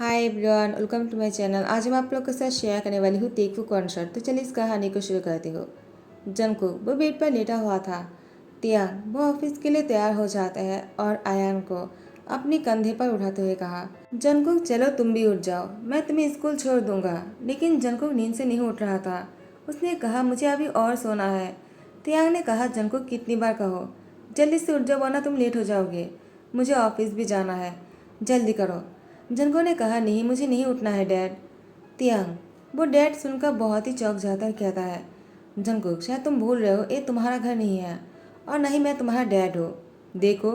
Hi everyone, welcome to my channel. आज मैं आप लोग के साथ शेयर करने वाली हूँ तेकफू कॉन्सर्ट। तो चलिए इस कहानी को शुरू करती हूँ। जंगकुक वो बेड पर लेटा हुआ था। तियांग वो ऑफिस के लिए तैयार हो जाता है और आयान को अपने कंधे पर उठाते हुए कहा, जंगकुक चलो तुम भी उठ जाओ, मैं तुम्हें स्कूल छोड़ दूंगा। लेकिन जंगकुक नींद से नहीं उठ रहा था। उसने कहा मुझे अभी और सोना है। तियांग ने कहा जंगकुक कितनी बार कहो, जल्दी से उठ जाओ वरना तुम लेट हो जाओगे। मुझे ऑफिस भी जाना है, जल्दी करो। जंगो ने कहा नहीं मुझे नहीं उठना है डैड। तियांग वो डैड सुनकर बहुत ही चौंक जाता है, कहता है जंगकुक शायद तुम भूल रहे हो ये तुम्हारा घर नहीं है और नहीं मैं तुम्हारा डैड हूँ। देखो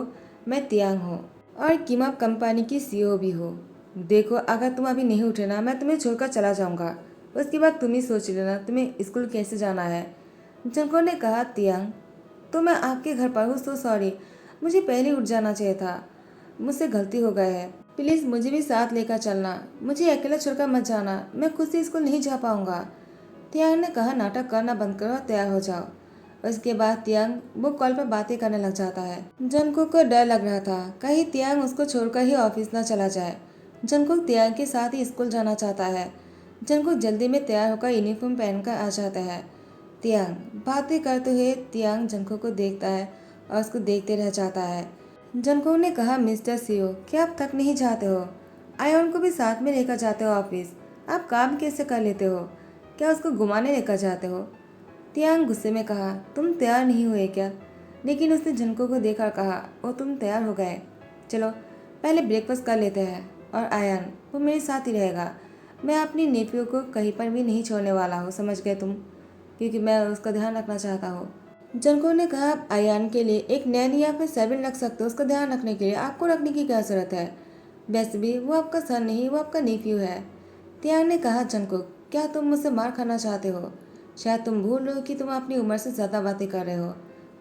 मैं तियांग हूँ और किमअप कंपनी की सीईओ भी हूँ। देखो अगर तुम अभी नहीं उठे ना मैं तुम्हें छोड़कर चला जाऊँगा। उसके बाद तुम ही सोच लेना तुम्हें स्कूल कैसे जाना है। जंगको ने कहा तियांग तो मैं आपके घर पर हूँ, सो सॉरी, मुझे पहले उठ जाना चाहिए था, मुझसे गलती हो गई है। प्लीज़ मुझे भी साथ लेकर चलना, मुझे अकेला छोड़कर मत जाना, मैं खुद से स्कूल नहीं जा पाऊंगा। तियांग ने कहा नाटक करना बंद करो और तैयार हो जाओ। उसके बाद तियांग वो कॉल पर बातें करने लग जाता है। जंगकुक को डर लग रहा था कहीं तियांग उसको छोड़कर ही ऑफिस न चला जाए। जंगकुक तियांग के साथ ही स्कूल जाना चाहता है। जंगकुक जल्दी में तैयार होकर यूनिफॉर्म पहनकर आ जाता है। तियांग बातें करते हुए तियांग जंगकुक को देखता है और उसको देखते रह जाता है। जंगकुक ने कहा मिस्टर सीओ क्या आप थक नहीं जाते हो? आयोन को भी साथ में लेकर जाते हो ऑफिस? आप काम कैसे कर लेते हो? क्या उसको घुमाने लेकर जाते हो? तियांग गुस्से में कहा तुम तैयार नहीं हुए क्या? लेकिन उसने जंगकुक को देखकर कहा ओ तुम तैयार हो गए, चलो पहले ब्रेकफास्ट कर लेते हैं। और आयन वो मेरे साथ ही रहेगा, मैं अपनी नेपियों को कहीं पर भी नहीं छोड़ने वाला हूँ, समझ गए तुम, क्योंकि मैं उसका ध्यान रखना चाहता हूँ। जंगकुक ने कहा आप अयान के लिए एक नैनी या फिर सर्वेंट रख सकते हो, उसका ध्यान रखने के लिए आपको रखने की क्या जरूरत है? वैसे भी वो आपका सन नहीं वो आपका नेफ्यू है। तियांग ने कहा जंगकुक क्या तुम मुझसे मार खाना चाहते हो? शायद तुम भूल रहे हो कि तुम अपनी उम्र से ज़्यादा बातें कर रहे हो।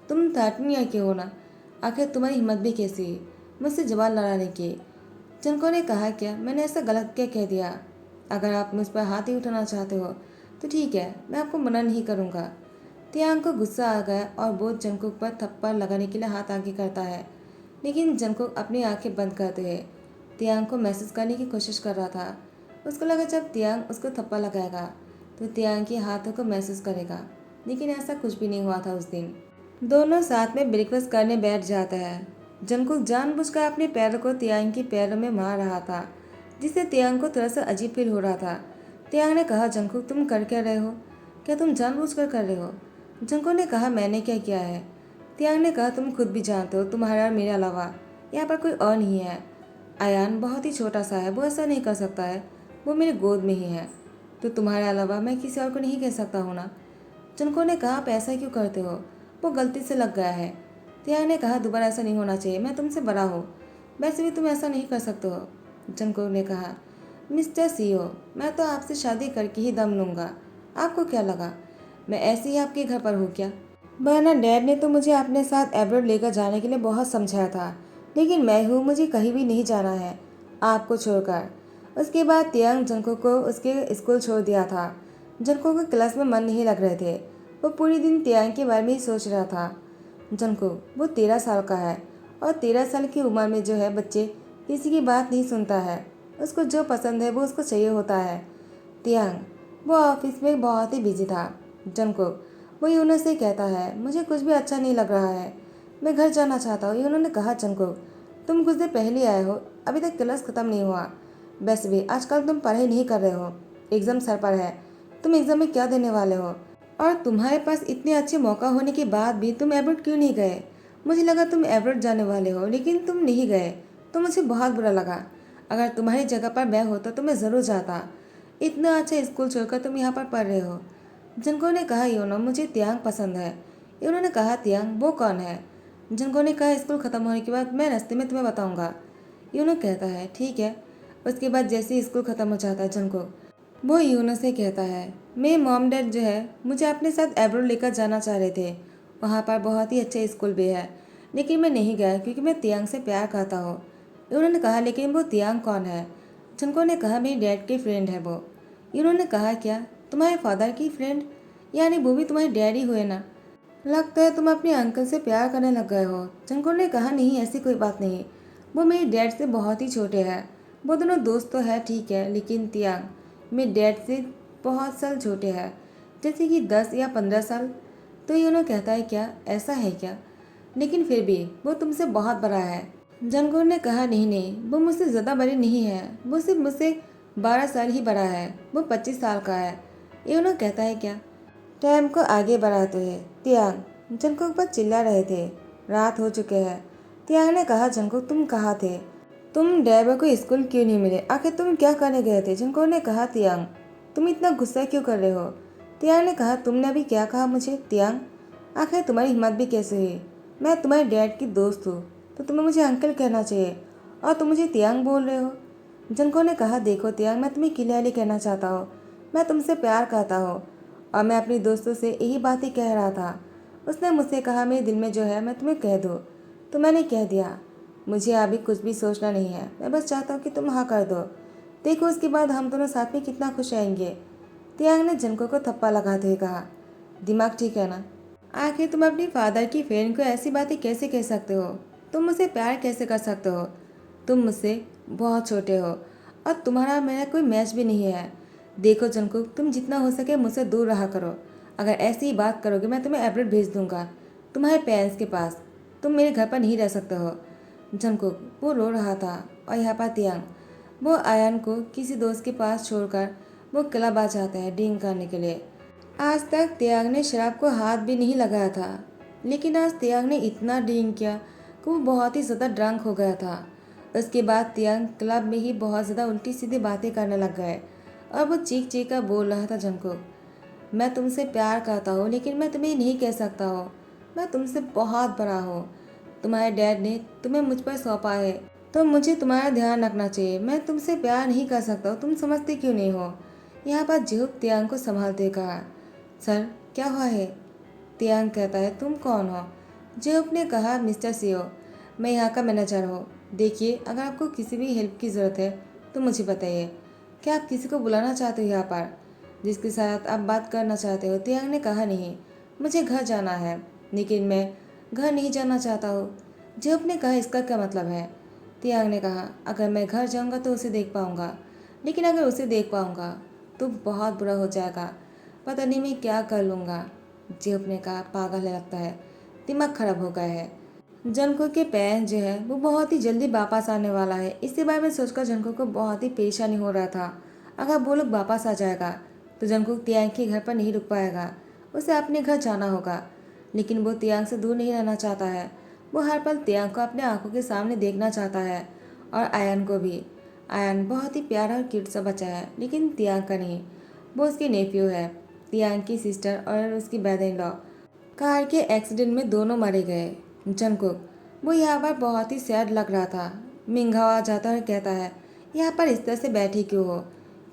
तुम 13 ईयर के हो ना, आखिर तुम्हारी हिम्मत भी कैसी है मुझसे जवाब लड़ाने की? जंगकुक ने कहा क्या मैंने ऐसा गलत क्या कह दिया? अगर आप मुझ पर हाथ ही उठाना चाहते हो तो ठीक है, मैं आपको मना नहीं करूँगा। तियांग को गुस्सा आ गया और वो जंगकुक पर थप्पड़ लगाने के लिए हाथ आगे करता है। लेकिन जंगकुक अपनी आंखें बंद करते हुए तियांग को महसूस करने की कोशिश कर रहा था। उसको लगा जब तियांग उसको थप्पड़ लगाएगा तो तियांग के हाथों को महसूस करेगा, लेकिन ऐसा कुछ भी नहीं हुआ था उस दिन। दोनों साथ में ब्रेकफास्ट करने बैठ जाता है। जंगकुक जानबूझकर अपने पैरों को तियांग के पैरों में मार रहा था, जिससे तियांग को थोड़ा सा अजीब फील हो रहा था। तियांग ने कहा जंगकुक तुम कर क्या रहे हो? क्या तुम जानबूझकर कर रहे हो? जंगकुक ने कहा मैंने क्या किया है? तियांग ने कहा तुम खुद भी जानते हो तुम्हारा और मेरे अलावा यहाँ पर कोई और नहीं है। अयान बहुत ही छोटा सा है, वो ऐसा नहीं कर सकता है, वो मेरी गोद में ही है, तो तुम्हारे अलावा मैं किसी और को नहीं कह सकता हूँ ना। जंगकुक ने कहा आप ऐसा क्यों करते हो, वो गलती से लग गया है। तियांग ने कहा दोबारा ऐसा नहीं होना चाहिए, मैं तुमसे बड़ा हूँ, वैसे भी तुम ऐसा नहीं कर सकते हो। जंगकुक ने कहा मिस्टर सीओ मैं तो आपसे शादी करके ही दम लूँगा, आपको क्या लगा मैं ऐसे ही आपके घर पर हूँ क्या? वरना डैड ने तो मुझे अपने साथ एब्रोड लेकर जाने के लिए बहुत समझाया था, लेकिन मैं हूँ मुझे कहीं भी नहीं जाना है आपको छोड़कर। उसके बाद तियांग जंगकुक को उसके स्कूल छोड़ दिया था। जंगकुक को क्लास में मन नहीं लग रहे थे, वो पूरी दिन तियांग के बारे में ही सोच रहा था। जंगकुक वो 13 साल का है और 13 साल की उम्र में जो है बच्चे किसी की बात नहीं सुनता है, उसको जो पसंद है वो उसको चाहिए होता है। तियांग वो ऑफिस में बहुत ही बिजी था। जंगकुक वो यूनो से कहता है मुझे कुछ भी अच्छा नहीं लग रहा है, मैं घर जाना चाहता हूँ। यूनो ने कहा जंगकुक तुम कुछ देर पहले आए हो, अभी तक क्लास खत्म नहीं हुआ, वैसे भी आजकल तुम पढ़ाई नहीं कर रहे हो, एग्जाम सर पर है, तुम एग्जाम में क्या देने वाले हो? और तुम्हारे पास इतने अच्छे मौका होने के बाद भी तुम एब्रोड क्यों नहीं गए? मुझे लगा तुम एब्रोड जाने वाले हो लेकिन तुम नहीं गए, तो मुझे बहुत बुरा लगा। अगर तुम्हारी जगह पर मैं होता तो मैं ज़रूर जाता, इतना अच्छा स्कूल छोड़कर तुम यहाँ पर पढ़ रहे हो। जिनको ने कहा योनो मुझे तियांग पसंद है। योनो ने कहा तियांग वो कौन है? जिनको ने कहा स्कूल ख़त्म होने के बाद मैं रास्ते में तुम्हें बताऊंगा। योनो कहता है ठीक है। उसके बाद जैसे ही स्कूल ख़त्म हो जाता है जिनको वो योनो से कहता है मेरे मॉम डैड जो है मुझे अपने साथ एब्रोड लेकर जाना चाह रहे थे, वहाँ पर बहुत ही अच्छा स्कूल भी है, लेकिन मैं नहीं गया क्योंकि मैं तियांग से प्यार करता हूँ। उन्होंने कहा लेकिन वो तियांग कौन है? जिनको ने कहा मेरी डैड के फ्रेंड है वो। इन्होंने कहा क्या तुम्हारे फादर की फ्रेंड, यानी वो भी तुम्हारे डैडी हुए ना? लगता है तुम अपने अंकल से प्यार करने लग गए हो। जिनको ने कहा नहीं ऐसी कोई बात नहीं, वो मेरी डैड से बहुत ही छोटे हैं, वो दोनों दोस्त तो है ठीक है, लेकिन तियांग मेरे डैड से बहुत साल छोटे हैं, जैसे कि 10 या 15 साल। तो यूनो कहता है क्या ऐसा है क्या? लेकिन फिर भी वो तुमसे बहुत बड़ा है। जनगुर ने कहा नहीं नहीं, वो मुझसे ज़्यादा बड़ी नहीं है, वो सिर्फ मुझसे 12 साल ही बड़ा है, वो 25 साल का है। यूनो कहता है क्या? टाइम को आगे बढ़ाते हुए तियांग जंकुक पर चिल्ला रहे थे। रात हो चुके हैं। तियांग ने कहा जंकुक तुम कहाँ थे? तुम ड्राइवर को स्कूल क्यों नहीं मिले? आखिर तुम क्या करने गए थे? जंकुक ने कहा तियांग तुम इतना गुस्सा क्यों कर रहे हो? तियांग ने कहा तुमने अभी क्या कहा मुझे? तियांग आखिर तुम्हारी हिम्मत भी कैसे हुई? मैं तुम्हारे डैड की दोस्त हूँ, तो तुम्हें मुझे अंकल कहना चाहिए, और तुम मुझे तियांग बोल रहे हो। जंको ने कहा देखो तियांग, मैं तुम्हें क्लियरली कहना चाहता हूँ, मैं तुमसे प्यार करता हूँ, और मैं अपनी दोस्तों से यही बात ही कह रहा था। उसने मुझसे कहा मेरे दिल में जो है मैं तुम्हें कह दूँ, तो मैंने कह दिया। मुझे अभी कुछ भी सोचना नहीं है, मैं बस चाहता हूँ कि तुम हाँ कर दो। देखो उसके बाद हम दोनों साथ में कितना खुश रहेंगे। तियांग ने जंको को थप्पा लगाते हुए कहा दिमाग ठीक है ना? आखिर तुम अपनी फादर की फ्रेंड को ऐसी बातें कैसे कह सकते हो? तुम मुझसे प्यार कैसे कर सकते हो? तुम मुझसे बहुत छोटे हो, और तुम्हारा मेरा कोई मैच भी नहीं है। देखो जंकुक, तुम जितना हो सके मुझसे दूर रहा करो। अगर ऐसी ही बात करोगे मैं तुम्हें एब्रोड भेज दूंगा, तुम्हारे पेरेंट्स के पास। तुम मेरे घर पर नहीं रह सकते हो। जंकुक वो रो रहा था, और यहाँ पर तियांग वो आयन को किसी दोस्त के पास छोड़कर वो क्लब आ जाता है ड्रिंक करने के लिए। आज तक तियांग ने शराब को हाथ भी नहीं लगाया था, लेकिन आज तियांग ने इतना ड्रिंक किया कि वो बहुत ही ज़्यादा ड्रंक हो गया था। उसके बाद तियांग क्लब में ही बहुत ज़्यादा उल्टी सीधी बातें करने लग गए, और वो चीख चीख कर बोल रहा था जंको मैं तुमसे प्यार करता हूँ, लेकिन मैं तुम्हें नहीं कह सकता हूँ। मैं तुमसे बहुत बड़ा हूँ। तुम्हारे डैड ने तुम्हें मुझ पर सौंपा है, तो मुझे तुम्हारा ध्यान रखना चाहिए। मैं तुमसे प्यार नहीं कर सकता हूँ, तुम समझते क्यों नहीं हो? यहाँ पर जिहुक तियांग को संभालते कहा सर क्या हुआ है? तियांग कहता है तुम कौन हो? जिहुक ने कहा मिस्टर सीओ, मैं यहाँ का मैनेजर हूँ। देखिए अगर आपको किसी भी हेल्प की ज़रूरत है तो मुझे बताइए। क्या आप किसी को बुलाना चाहते हो यहाँ पर, जिसके साथ आप बात करना चाहते हो? तियांग ने कहा नहीं, मुझे घर जाना है। लेकिन मैं घर नहीं जाना चाहता हूँ। जिहुक ने कहा इसका क्या मतलब है? तियांग ने कहा अगर मैं घर जाऊँगा तो उसे देख पाऊँगा, लेकिन अगर उसे देख पाऊँगा तो बहुत बुरा हो जाएगा। पता नहीं मैं क्या कर लूँगा। जिहुक ने कहा पागल है लगता है, दिमाग खराब हो गया है। जंको के पैर जो है वो बहुत ही जल्दी वापस आने वाला है। इसके बारे में सोचकर जंको को बहुत ही परेशानी हो रहा था। अगर वो लोग वापस आ जाएगा तो जंको तियांग के घर पर नहीं रुक पाएगा, उसे अपने घर जाना होगा। लेकिन वो तियांग से दूर नहीं रहना चाहता है। वो हर पल तियांग को अपने आंखों के सामने देखना चाहता है, और आयन को भी। आयन बहुत ही प्यारा और क्यूट सा बच्चा है, लेकिन तियांग का नहीं। वो उसकी नेफ्यू है। तियांग की सिस्टर और उसकी ब्रदर इन लॉ कार के एक्सीडेंट में दोनों मारे गए। जंकुक वो यहाँ पर बहुत ही सैड लग रहा था। मिंघाओ आ जाता है और कहता है यहाँ पर इस तरह से बैठी क्यों हो?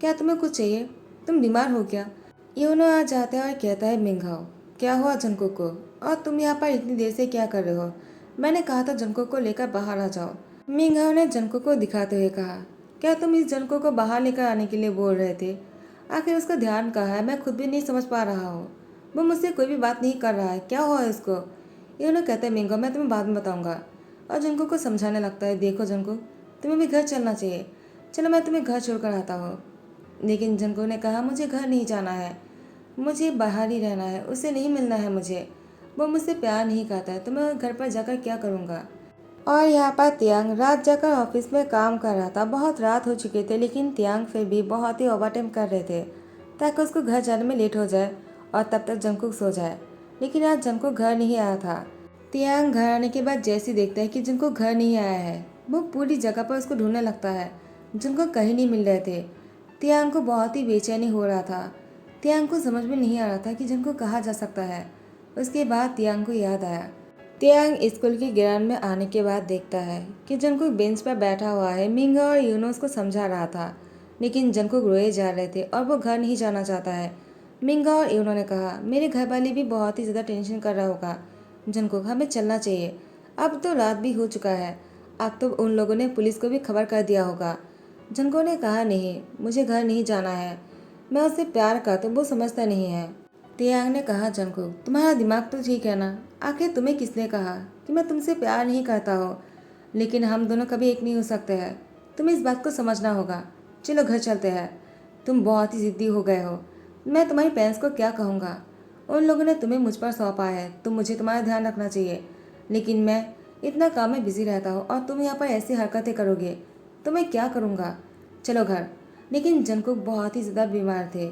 क्या तुम्हें कुछ चाहिए? तुम बीमार हो क्या? यूनो आ जाता है और कहता है मिंघाओ क्या हुआ जंकुक को, और तुम यहाँ पर इतनी देर से क्या कर रहे हो? मैंने कहा था जंकुक को लेकर बाहर आ जाओ। मिंघाओ ने जंकुक को दिखाते हुए कहा क्या तुम इस जंकुक को बाहर लेकर आने के लिए बोल रहे थे? आखिर उसका ध्यान कहाँ है, मैं खुद भी नहीं समझ पा रहा हूँ। वो मुझसे कोई भी बात नहीं कर रहा है, क्या हुआ इसको? यूनो कहता है मिंघाओ मैं तुम्हें बाद में बताऊंगा, और जंकुक को समझाने लगता है देखो जंकुक, तुम्हें भी घर चलना चाहिए। चलो मैं तुम्हें घर छोड़कर आता हूँ। लेकिन जंकुक ने कहा मुझे घर नहीं जाना है, मुझे बाहर ही रहना है, उससे नहीं मिलना है मुझे। वो मुझसे प्यार नहीं करता है, तो मैं घर पर जाकर क्या करूँगा? और यहाँ पर तियांग रात जाकर ऑफिस में काम कर रहा था। बहुत रात हो चुके थे, लेकिन तियांग फिर भी बहुत ही ओवरटाइम कर रहे थे, ताकि उसको घर जाने में लेट हो जाए और तब तक जंकुक सो जाए। लेकिन आज जंकुक घर नहीं आया था। तियांग घर आने के बाद जैसे ही देखता है कि जंकुक घर नहीं आया है, वो पूरी जगह पर उसको ढूंढने लगता है। जंकुक कहीं नहीं मिल रहे थे। तियांग को बहुत ही बेचैनी हो रहा था। तियांग को समझ में नहीं आ रहा था कि जंकुक कहाँ जा सकता है। उसके बाद तियांग को याद आया। तियांग स्कूल के ग्राउंड में आने के बाद देखता है कि जंकुक बेंच पर बैठा हुआ है। मिंगा और यूनो उसको समझा रहा था, लेकिन जंकुक रोए जा रहे थे और वो घर नहीं जाना चाहता है। मिंगा और यूनो ने कहा मेरे घर वाले भी बहुत ही ज़्यादा टेंशन कर रहा होगा। जंकुक हमें चलना चाहिए, अब तो रात भी हो चुका है, अब तो उन लोगों ने पुलिस को भी खबर कर दिया होगा। जंकुक ने कहा नहीं, मुझे घर नहीं जाना है, मैं उससे प्यार करता हूँ, वो समझता नहीं है। तियांग ने कहा जंकुक तुम्हारा दिमाग तो ठीक है ना? आखिर तुम्हें किसने कहा कि मैं तुमसे प्यार नहीं करता हूँ? लेकिन हम दोनों कभी एक नहीं हो सकते हैं। तुम्हें इस बात को समझना होगा। चलो घर चलते हैं। तुम बहुत ही ज़िद्दी हो गए हो। मैं तुम्हारी पेरेंट्स को क्या कहूँगा? उन लोगों ने तुम्हें मुझ पर सौंपा है, तो मुझे तुम्हारा ध्यान रखना चाहिए। लेकिन मैं इतना काम में बिजी रहता हूँ और तुम यहाँ पर ऐसी हरकतें करोगे तो मैं क्या करूँगा? चलो घर। लेकिन जंकुक बहुत ही ज़्यादा बीमार थे।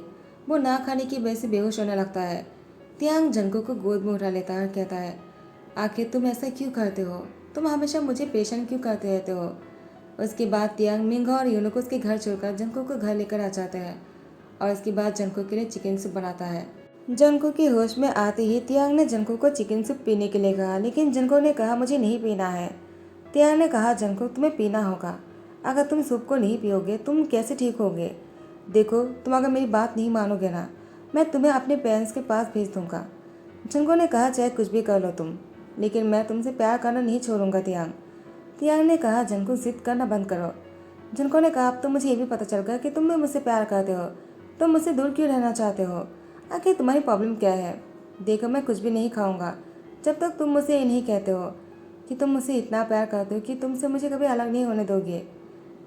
वो ना खाने की वजह से बेहोश होने लगता है। तियांग जंकुक को गोद में उठा लेता है और कहता है, आखिर तुम ऐसा क्यों करते हो? तुम हमेशा मुझे परेशान क्यों करते रहते हो? उसके बाद तियांग मिंगा और यूनो को उसके घर छोड़कर जंकुक को घर लेकर आ जाता है और इसके बाद जंकुक के लिए चिकन सूप बनाता है। जंकुक के होश में आते ही तियांग ने जंकुक को चिकन सूप पीने के लिए कहा, लेकिन जंकुक ने कहा मुझे नहीं पीना है। तियांग ने कहा, जंकुक तुम्हें पीना होगा। अगर तुम सूप को नहीं पियोगे तुम कैसे ठीक होगे? देखो, तुम अगर मेरी बात नहीं मानोगे ना, मैं तुम्हें अपने पेरेंट्स के पास भेज दूंगा। जंकुक ने कहा, चाहे कुछ भी कर लो तुम, लेकिन मैं तुमसे प्यार करना नहीं छोड़ूंगा तियांग। तियांग ने कहा, जंकुक जिद करना बंद करो। जंकुक ने कहा, अब तो मुझे ये भी पता चल गया कि तुम भी मुझसे प्यार करते हो। तुम मुझसे दूर क्यों रहना चाहते हो? आखिर तुम्हारी प्रॉब्लम क्या है? देखो, मैं कुछ भी नहीं खाऊंगा जब तक तुम मुझसे ये नहीं कहते हो कि तुम मुझसे इतना प्यार करते हो कि तुमसे मुझे कभी अलग नहीं होने दोगे।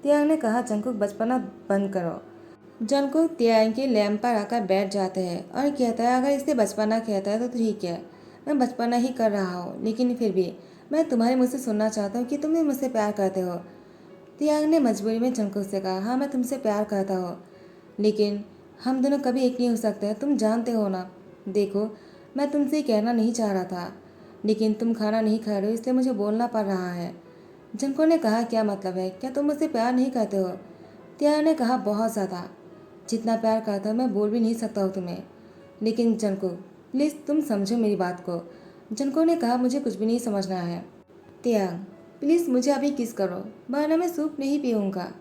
तियांग ने कहा, जंकुक बचपना बंद करो। जंकुक तियांग के लैम्प पर आकर बैठ जाते हैं और कहता है, अगर इसे बचपना कहता है तो ठीक है, मैं बचपना ही कर रहा हूँ, लेकिन फिर भी मैं तुम्हारे मुँह से सुनना चाहता हूँ कि तुम भी मुझसे प्यार करते हो। तियांग ने मजबूरी में जंकुक से कहा, हाँ मैं तुमसे प्यार करता हूँ, लेकिन हम दोनों कभी एक नहीं हो सकते, तुम जानते हो ना। देखो, मैं तुमसे कहना नहीं चाह रहा था, लेकिन तुम खाना नहीं खा रहे हो इसलिए मुझे बोलना पड़ रहा है। जंकुक ने कहा, क्या मतलब है? क्या तुम मुझसे प्यार नहीं करते हो? तियांग ने कहा, बहुत ज़्यादा। जितना प्यार करता हूँ मैं बोल भी नहीं सकता हूँ तुम्हें। लेकिन जंकुक, प्लीज़ तुम समझो मेरी बात को। जंकुक ने कहा, मुझे कुछ भी नहीं समझना है। तियांग, प्लीज़ मुझे अभी किस करो, वरना मैं सूप नहीं पीऊँगा।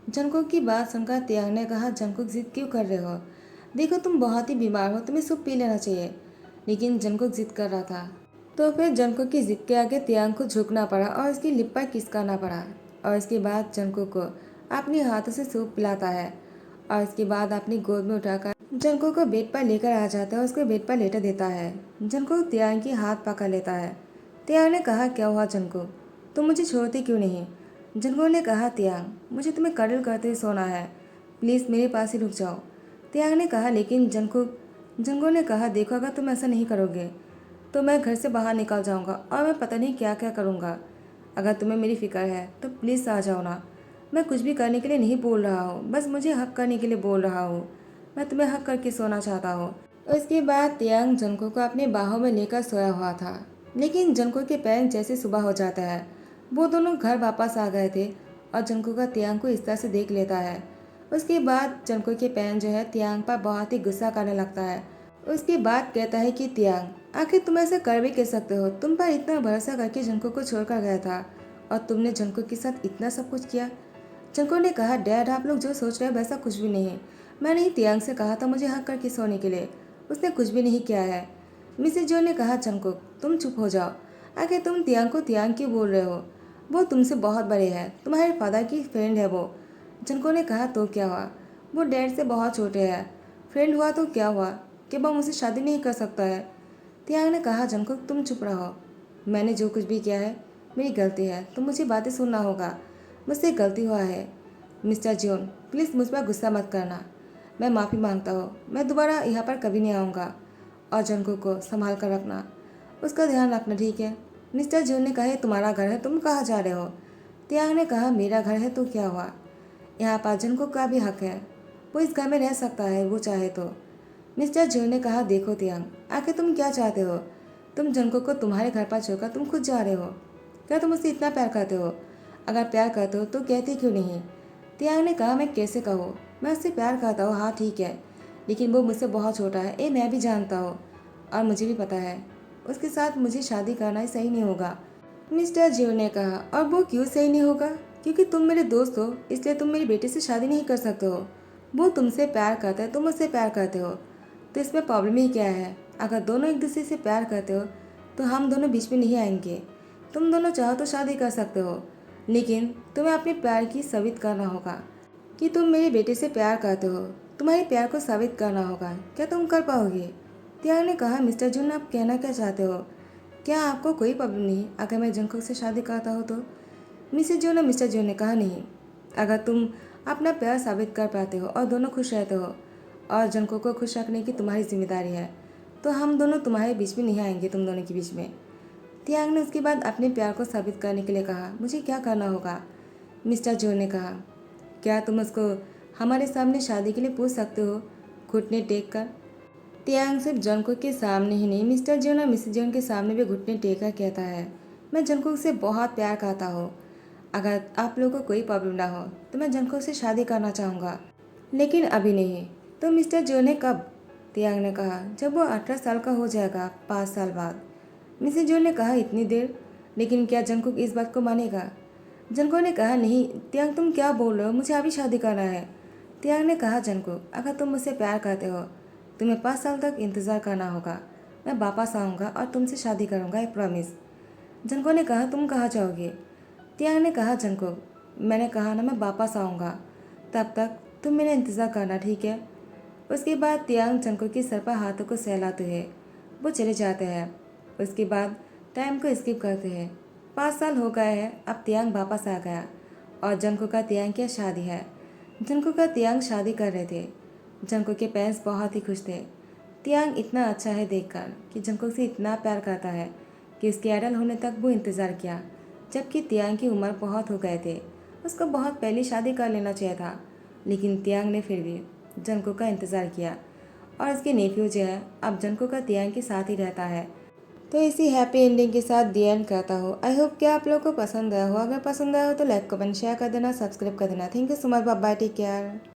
जंकुक की बात सुनकर तियांग ने कहा, जंकुक जिद क्यों कर रहे हो? देखो, तुम बहुत ही बीमार हो, तुम्हें सूप पी लेना चाहिए। लेकिन जंकुक जिद कर रहा था, तो फिर जंकुक की जिद के आगे तियांग को झुकना पड़ा और उसकी लिप पर किस करना पड़ा। और इसके बाद जंकुक को अपने हाथों से सूप पिलाता है और इसके बाद अपनी गोद में उठाकर जंकुक को बेड पर लेकर आ जाता है और उसको बेड पर लेटा देता है। जंकुक तियांग की हाथ पकड़ लेता है। तियांग ने कहा, क्या हुआ जंकुक, तुम मुझे छोड़ती क्यों नहीं? जंकुक ने कहा, तियांग, मुझे तुम्हें कडल करते ही सोना है, प्लीज़ मेरे पास ही रुक जाओ। तियांग ने कहा, लेकिन जंकुक ने कहा, देखो, अगर तुम ऐसा नहीं करोगे तो मैं घर से बाहर निकल जाऊंगा और मैं पता नहीं क्या क्या करूंगा। अगर तुम्हें मेरी फिक्र है तो प्लीज़ आ जाओ ना। मैं कुछ भी करने के लिए नहीं बोल रहा हूँ, बस मुझे हक करने के लिए बोल रहा हूँ। मैं तुम्हें हक करके सोना चाहता हूँ। उसके बाद तियांग जंकुक को अपने बाहों में लेकर सोया हुआ था, लेकिन जंकुक के पैर जैसे सुबह हो जाता है। वो दोनों घर वापस आ गए थे और जंकुक का तियांग को इस तरह से देख लेता है। उसके बाद जंकुक के पैन जो है तियांग पर बहुत ही गुस्सा करने लगता है। उसके बाद कहता है कि तियांग, आखिर तुम ऐसा कर भी कह सकते हो? तुम पर इतना भरोसा करके जंकुक को छोड़कर गया था और तुमने जंकुक के साथ इतना सब कुछ किया। जंकुक ने कहा, डैड, आप लोग जो सोच रहे हैं वैसा कुछ भी नहीं। मैंने ही तियांग से कहा था मुझे हक करके सोने के लिए, उसने कुछ भी नहीं किया है। मिसेज जो ने कहा, जंकुक तुम चुप हो जाओ। आखिर तुम तियांग को तियांग क्यों बोल रहे हो? वो तुमसे बहुत बड़े हैं, तुम्हारे फादर की फ्रेंड है वो। जंकुक ने कहा, तो क्या हुआ? वो डैड से बहुत छोटे हैं। फ्रेंड हुआ तो क्या हुआ? कि वो मुझसे शादी नहीं कर सकता है? तियांग ने कहा, जंकुक तुम चुप रहो। मैंने जो कुछ भी किया है मेरी गलती है, तो मुझे बातें सुनना होगा। मुझसे गलती हुआ है। मिस्टर जॉन, प्लीज़ मुझ पर गुस्सा मत करना। मैं माफ़ी मांगता हूँ, मैं दोबारा यहाँ पर कभी नहीं आऊँगा। और जंकुक को संभाल कर रखना, उसका ध्यान रखना, ठीक है? मिस्टर जॉन ने कहा, ये तुम्हारा घर है, तुम कहाँ जा रहे हो? तियांग ने कहा, मेरा घर है तो क्या हुआ? यहाँ पर जंकुक का भी हक है, वो इस घर में रह सकता है वो चाहे तो। मिस्टर जॉन ने कहा, देखो तियांग, आखिर तुम क्या चाहते हो? तुम जंकुक को तुम्हारे घर पर छोड़कर तुम खुद जा रहे हो। क्या तुम उससे इतना प्यार करते हो? अगर प्यार करते हो तो कहते क्यों नहीं? तियांग ने कहा, मैं कैसे कहूँ? मैं उससे प्यार करता हूँ, हाँ ठीक है, लेकिन वो मुझसे बहुत छोटा है, ये मैं भी जानता हूँ और मुझे भी पता है उसके साथ मुझे शादी करना ही सही नहीं होगा। मिस्टर जियो ने कहा, और वो क्यों सही नहीं होगा? क्योंकि तुम मेरे दोस्त हो, इसलिए तुम मेरी बेटी से शादी नहीं कर सकते हो। वो तुमसे प्यार करता है, तुम मुझसे प्यार करते हो, तो इसमें प्रॉब्लम ही क्या है? अगर दोनों एक दूसरे से प्यार करते हो तो हम दोनों बीच में नहीं आएंगे। तुम दोनों चाहो तो शादी कर सकते हो, लेकिन तुम्हें अपने प्यार की साबित करना होगा कि तुम मेरे बेटे से प्यार करते हो। तुम्हारे प्यार को साबित करना होगा। क्या तुम कर पाओगे? तियांग ने कहा, मिस्टर जून, आप कहना क्या चाहते हो? क्या आपको कोई प्रॉब्लम नहीं अगर मैं जंकुक से शादी करता हूँ तो? मिसेज जून और मिस्टर जून ने कहा, नहीं, अगर तुम अपना प्यार साबित कर पाते हो और दोनों खुश रहते हो और जंको को खुश रखने की तुम्हारी जिम्मेदारी है, तो हम दोनों तुम्हारे बीच में नहीं आएंगे, तुम दोनों के बीच में। तियांग ने उसके बाद अपने प्यार को साबित करने के लिए कहा, मुझे क्या करना होगा? मिस्टर जो ने कहा, क्या तुम उसको हमारे सामने शादी के लिए पूछ सकते हो, घुटने टेक कर? तियांग सिर्फ जंकुक के सामने ही नहीं, मिस्टर जोन और मिसेस जोन के सामने भी घुटने टेक कर कहता है, मैं जंकुक से बहुत प्यार करता हूँ। अगर आप लोगों को कोई प्रॉब्लम ना हो तो मैं जंकुक से शादी करना चाहूँगा, लेकिन अभी नहीं। तो मिस्टर जो ने कब? तियांग ने कहा, जब वो 18 साल का हो जाएगा, 5 साल बाद। मिसेस जो ने कहा, इतनी देर? लेकिन क्या जंकुक इस बात को मानेगा? जंकुक ने कहा, नहीं तियांग, तुम क्या बोल रहे हो, मुझे अभी शादी करना है। तियांग ने कहा, जंकुक अगर तुम मुझसे प्यार करते हो तुम्हें 5 साल तक इंतज़ार करना होगा। मैं वापस आऊँगा और तुमसे शादी करूँगा, एक प्रॉमिस। जंकुक ने कहा, तुम कहाँ जाओगे? तियांग ने कहा, जंकुक मैंने कहा ना, मैं वापस आऊँगा, तब तक तुम मेरा इंतज़ार करना, ठीक है? उसके बाद तियांग जंकुक के सर पर हाथों को सहलाते हैं, वो चले जाते हैं। उसके बाद टाइम को स्किप करते हैं। 5 साल हो गए हैं, अब तियांग वापस आ गया और जंकुक का तियांग की शादी है। जंकुक का तियांग शादी कर रहे थे। जंकुक के पेरेंट्स बहुत ही खुश थे। तियांग इतना अच्छा है देखकर कि जंकुक से इतना प्यार करता है कि उसके एडल होने तक वो इंतज़ार किया, जबकि तियांग की उम्र बहुत हो गए थे। उसको बहुत पहले शादी कर लेना चाहिए था, लेकिन तियांग ने फिर भी जंकुक का इंतज़ार किया और उसके नेफ्यू जो है अब जंकुक का तियांग के साथ ही रहता है। तो इसी हैप्पी एंडिंग के साथ दी एंड करता हूँ। आई होप कि आप लोगों को पसंद आया हो। अगर पसंद आया हो तो लाइक कमेंट शेयर कर देना, सब्सक्राइब कर देना। Thank you so much, bye bye, take care.